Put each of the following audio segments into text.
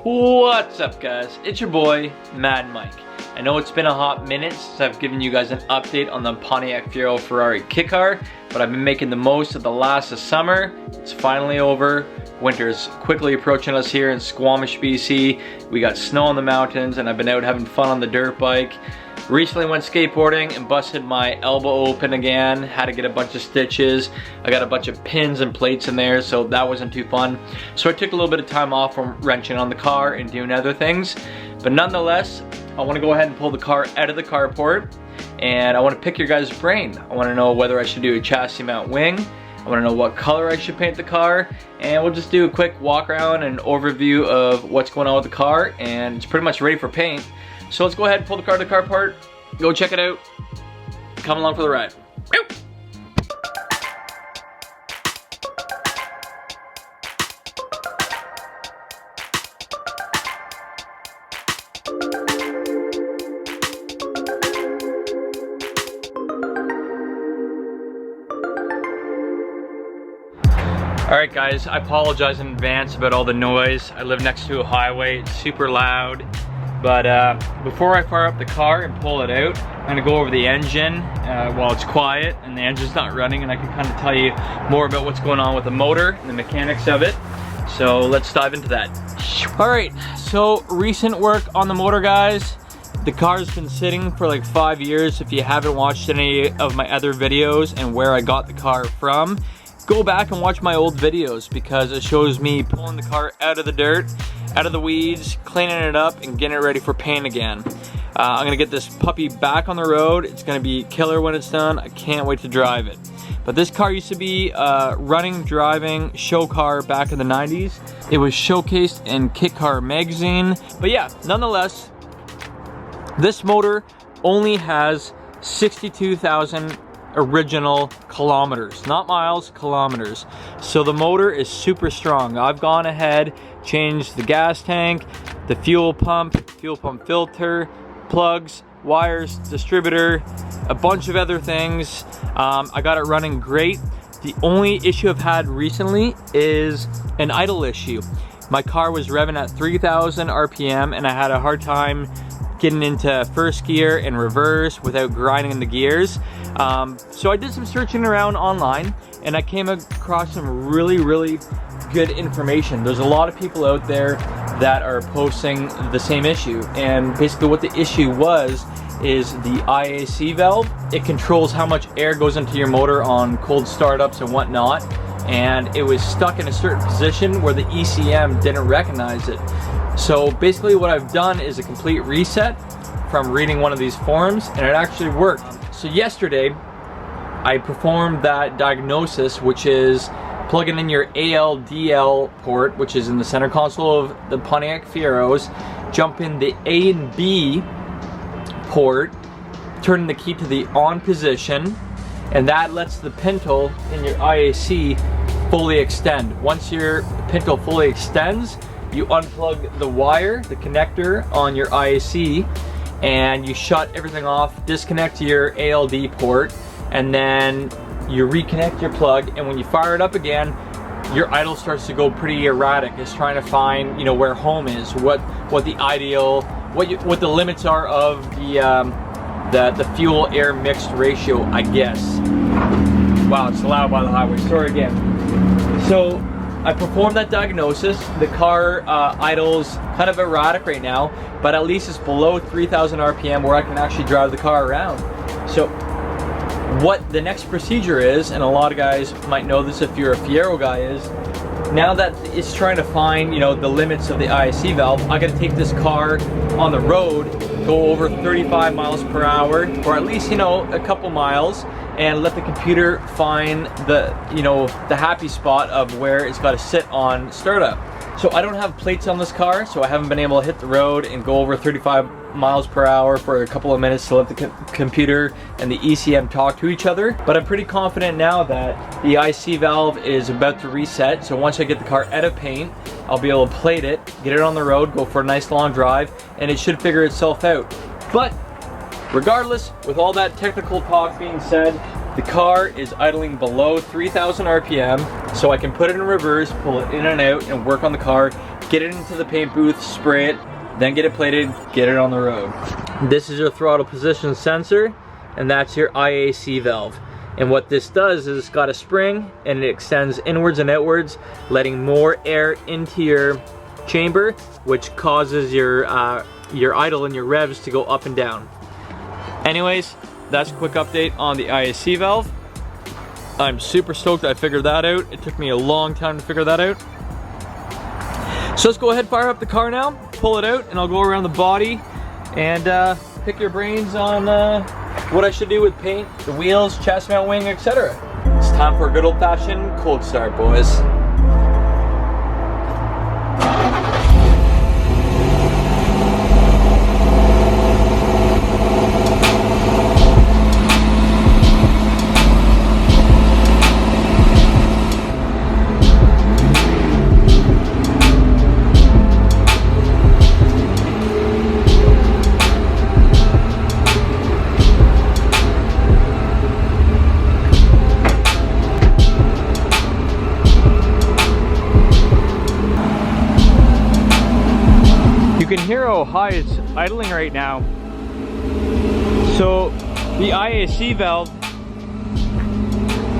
What's up, guys? It's your boy, Mad Mike. I know it's been a hot minute since I've given you guys an update on the Pontiac Fiero Ferrari kit car, but I've been making the most of the last of summer. It's finally over. Winter's quickly approaching us here in Squamish, BC. We got snow on the mountains and I've been out having fun on the dirt bike. Recently went skateboarding and busted my elbow open again. Had to get a bunch of stitches. I got a bunch of pins and plates in there, so that wasn't too fun. So I took a little bit of time off from wrenching on the car and doing other things. But nonetheless, I want to go ahead and pull the car out of the carport, and I want to pick your guys' brain. I want to know whether I should do a chassis mount wing. I want to know what color I should paint the car, and we'll just do a quick walk around and overview of what's going on with the car, and it's pretty much ready for paint. So let's go ahead and pull the car to the carport, go check it out, come along for the ride. Woo! Alright guys, I apologize in advance about all the noise. I live next to a highway, it's super loud. But before I fire up the car and pull it out, I'm gonna go over the engine while it's quiet and the engine's not running, and I can kind of tell you more about what's going on with the motor and the mechanics of it. So let's dive into that. Alright, so recent work on the motor, guys. The car's been sitting for like 5 years. If you haven't watched any of my other videos and where I got the car from, go back and watch my old videos because it shows me pulling the car out of the dirt, out of the weeds, cleaning it up and getting it ready for paint again. I'm gonna get this puppy back on the road. It's gonna be killer when it's done. I can't wait to drive it. But this car used to be a running, driving show car back in the 90s. It was showcased in Kit Car magazine. But yeah, nonetheless, this motor only has 62,000 original kilometers, not miles, kilometers. So the motor is super strong. I've gone ahead, changed the gas tank, the fuel pump filter, plugs, wires, distributor, a bunch of other things. I got it running great. The only issue I've had recently is an idle issue. My car was revving at 3,000 RPM and I had a hard time getting into first gear and reverse without grinding the gears. So I did some searching around online and I came across some really good information. There's a lot of people out there that are posting the same issue, and basically what the issue is the IAC valve. It controls how much air goes into your motor on cold startups and whatnot, and it was stuck in a certain position where the ECM didn't recognize it. So basically what I've done is a complete reset from reading one of these forums, and it actually worked. So yesterday, I performed that diagnosis, which is plugging in your ALDL port, which is in the center console of the Pontiac Fieros, jump in the A and B port, turning the key to the on position, and that lets the pintle in your IAC fully extend. Once your pintle fully extends, you unplug the wire, the connector on your IAC, and you shut everything off, disconnect your ALD port, and then you reconnect your plug, and when you fire it up again, your idle starts to go pretty erratic. It's trying to find, you know, where home is, what the ideal, what the limits are of the fuel air mixed ratio, I guess. Wow, it's loud by the highway. Sorry again. So I performed that diagnosis. The car idles kind of erratic right now, but at least it's below 3,000 RPM where I can actually drive the car around. So what the next procedure is, and a lot of guys might know this if you're a Fiero guy, is now that it's trying to find, you know, the limits of the IAC valve, I gotta take this car on the road, go over 35 miles per hour, or at least, you know, a couple miles, and let the computer find the, you know, the happy spot of where it's got to sit on startup. So I don't have plates on this car, so I haven't been able to hit the road and go over 35 miles per hour for a couple of minutes to let the computer and the ECM talk to each other. But I'm pretty confident now that the IC valve is about to reset, so once I get the car out of paint, I'll be able to plate it, get it on the road, go for a nice long drive, and it should figure itself out. But regardless, with all that technical talk being said, the car is idling below 3,000 RPM, so I can put it in reverse, pull it in and out, and work on the car, get it into the paint booth, spray it, then get it plated, get it on the road. This is your throttle position sensor, and that's your IAC valve. And what this does is it's got a spring and it extends inwards and outwards, letting more air into your chamber, which causes your idle and your revs to go up and down. Anyways, that's a quick update on the IAC valve. I'm super stoked I figured that out. It took me a long time to figure that out. So let's go ahead, fire up the car now, pull it out, and I'll go around the body and pick your brains on what I should do with paint, the wheels, chassis mount wing, etc. It's time for a good old-fashioned cold start, boys. You can hear how high it's idling right now. So the IAC valve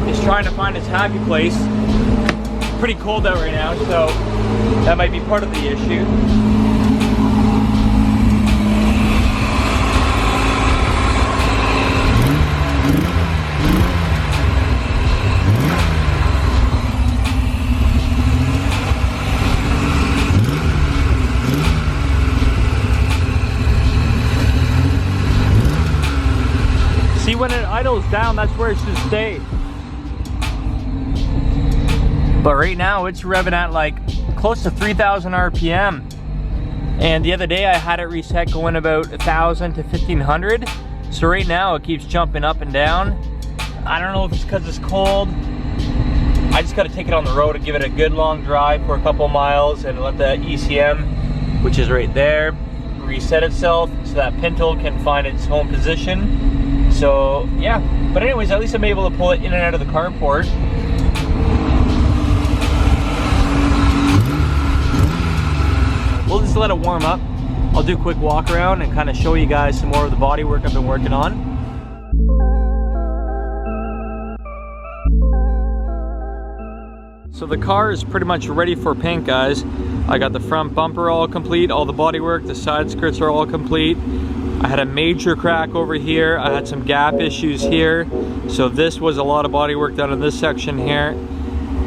is trying to find its happy place. It's pretty cold out right now, so that might be part of the issue. See, when it idles down, that's where it should stay. But right now, it's revving at like close to 3,000 RPM. And the other day, I had it reset going about 1,000 to 1,500. So right now, it keeps jumping up and down. I don't know if it's because it's cold. I just got to take it on the road and give it a good long drive for a couple miles and let the ECM, which is right there, reset itself so that pintle can find its home position. So yeah, but anyways, at least I'm able to pull it in and out of the carport. We'll just let it warm up. I'll do a quick walk around and kind of show you guys some more of the body work I've been working on. So the car is pretty much ready for paint, guys. I got the front bumper all complete, all the body work, the side skirts are all complete. I had a major crack over here. I had some gap issues here. So this was a lot of body work done in this section here.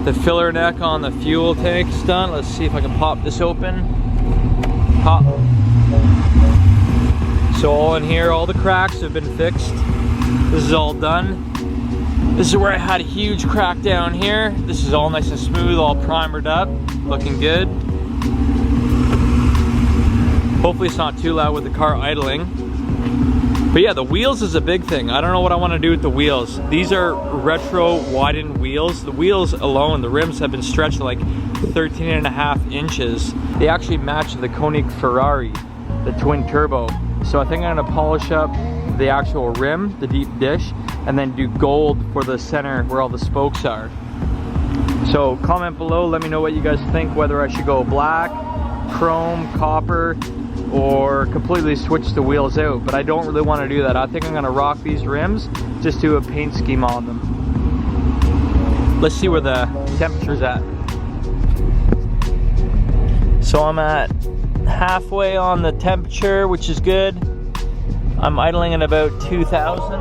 The filler neck on the fuel tank is done. Let's see if I can pop this open. Pop. So all in here, all the cracks have been fixed. This is all done. This is where I had a huge crack down here. This is all nice and smooth, all primered up, looking good. Hopefully it's not too loud with the car idling. But yeah, the wheels is a big thing. I don't know what I want to do with the wheels. These are retro widened wheels. The wheels alone, the rims have been stretched to like 13.5 inches. They actually match the Koenig Ferrari, the twin turbo. So I think I'm gonna polish up the actual rim, the deep dish, and then do gold for the center where all the spokes are. So comment below, let me know what you guys think, whether I should go black, chrome, copper, or completely switch the wheels out. But I don't really want to do that. I think I'm going to rock these rims, just do a paint scheme on them. Let's see where the temperature's at. So I'm at halfway on the temperature, which is good. I'm idling at about 2,000.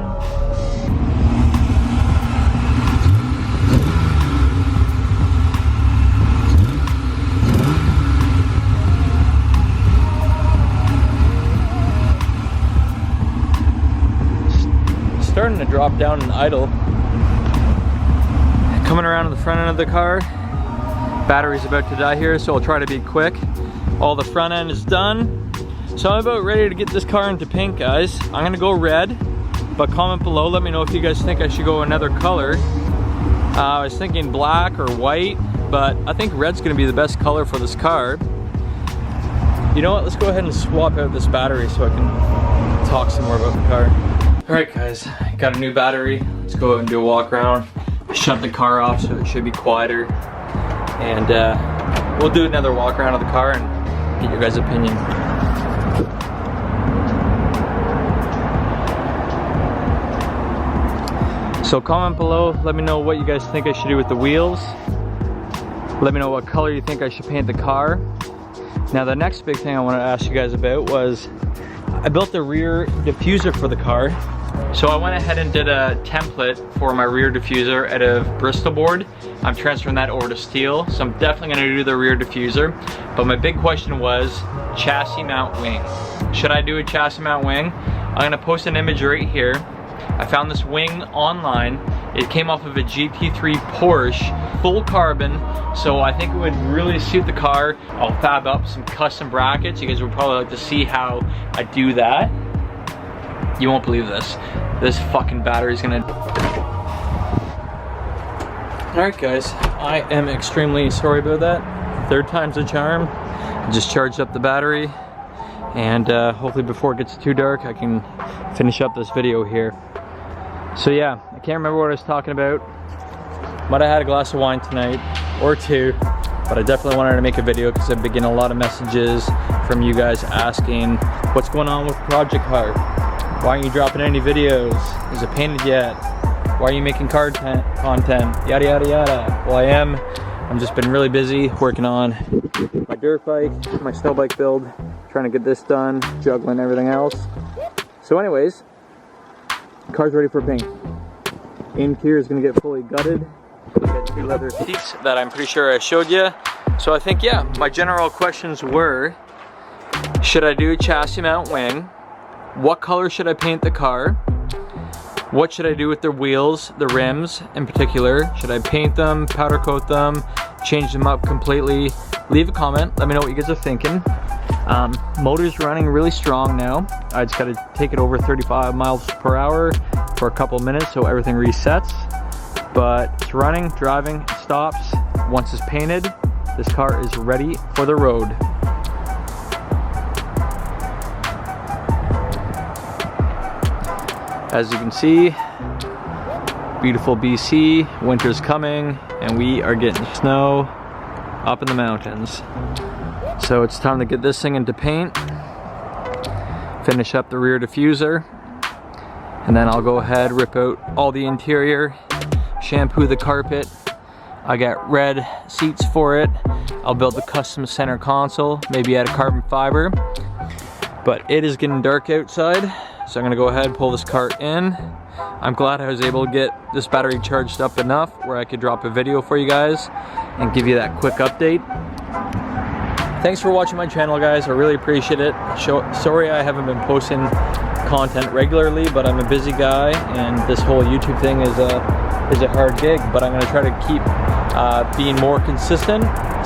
Starting to drop down and idle. Coming around to the front end of the car. Battery's about to die here, so I'll try to be quick. All the front end is done. So I'm about ready to get this car into paint, guys. I'm gonna go red, but comment below, let me know if you guys think I should go another color. I was thinking black or white, but I think red's gonna be the best color for this car. You know what, let's go ahead and swap out this battery so I can talk some more about the car. All right guys, got a new battery. Let's go and do a walk around. Shut the car off so it should be quieter. And we'll do another walk around of the car and get your guys' opinion. So comment below, let me know what you guys think I should do with the wheels. Let me know what color you think I should paint the car. Now the next big thing I want to ask you guys about was, I built the rear diffuser for the car. So I went ahead and did a template for my rear diffuser out of Bristol board. I'm transferring that over to steel, so I'm definitely gonna do the rear diffuser. But my big question was chassis mount wing. Should I do a chassis mount wing? I'm gonna post an image right here. I found this wing online. It came off of a GT3 Porsche, full carbon, so I think it would really suit the car. I'll fab up some custom brackets. You guys would probably like to see how I do that. You won't believe this. This fucking battery's gonna... Alright guys, I am extremely sorry about that. Third time's a charm. I just charged up the battery, and hopefully before it gets too dark I can finish up this video here. So yeah, I can't remember what I was talking about. Might have had a glass of wine tonight, or two, but I definitely wanted to make a video because I've been getting a lot of messages from you guys asking what's going on with the project car. Why aren't you dropping any videos? Is it painted yet? Why are you making car content? Yada yada yada. Well, I am. I've just been really busy working on my dirt bike, my snow bike build, trying to get this done, juggling everything else. So anyways, the car's ready for paint. Interior is gonna get fully gutted. We got 2 leather seats that I'm pretty sure I showed you. So I think, yeah, my general questions were, should I do a chassis mount wing? What color should I paint the car? What should I do with the wheels, the rims in particular? Should I paint them, powder coat them, change them up completely? Leave a comment, let me know what you guys are thinking. Motor's running really strong now. I just gotta take it over 35 miles per hour for a couple minutes so everything resets. But it's running, driving, it stops. Once it's painted, this car is ready for the road. As you can see, beautiful BC, winter's coming, and we are getting snow up in the mountains. So it's time to get this thing into paint, finish up the rear diffuser, and then I'll go ahead, rip out all the interior, shampoo the carpet. I got red seats for it. I'll build the custom center console, maybe add a carbon fiber. But it is getting dark outside, so I'm gonna go ahead and pull this cart in. I'm glad I was able to get this battery charged up enough where I could drop a video for you guys and give you that quick update. Thanks for watching my channel, guys. I really appreciate it. Sorry I haven't been posting content regularly, but I'm a busy guy, and this whole YouTube thing is a hard gig, but I'm gonna try to keep being more consistent.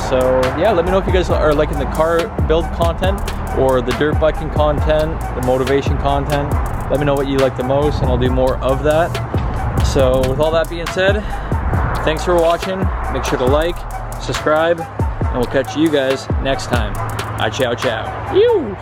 So yeah, let me know if you guys are liking the car build content or the dirt biking content, the motivation content. Let me know what you like the most, and I'll do more of that. So with all that being said, thanks for watching. Make sure to like, subscribe, and we'll catch you guys next time. Ciao, ciao. Ew.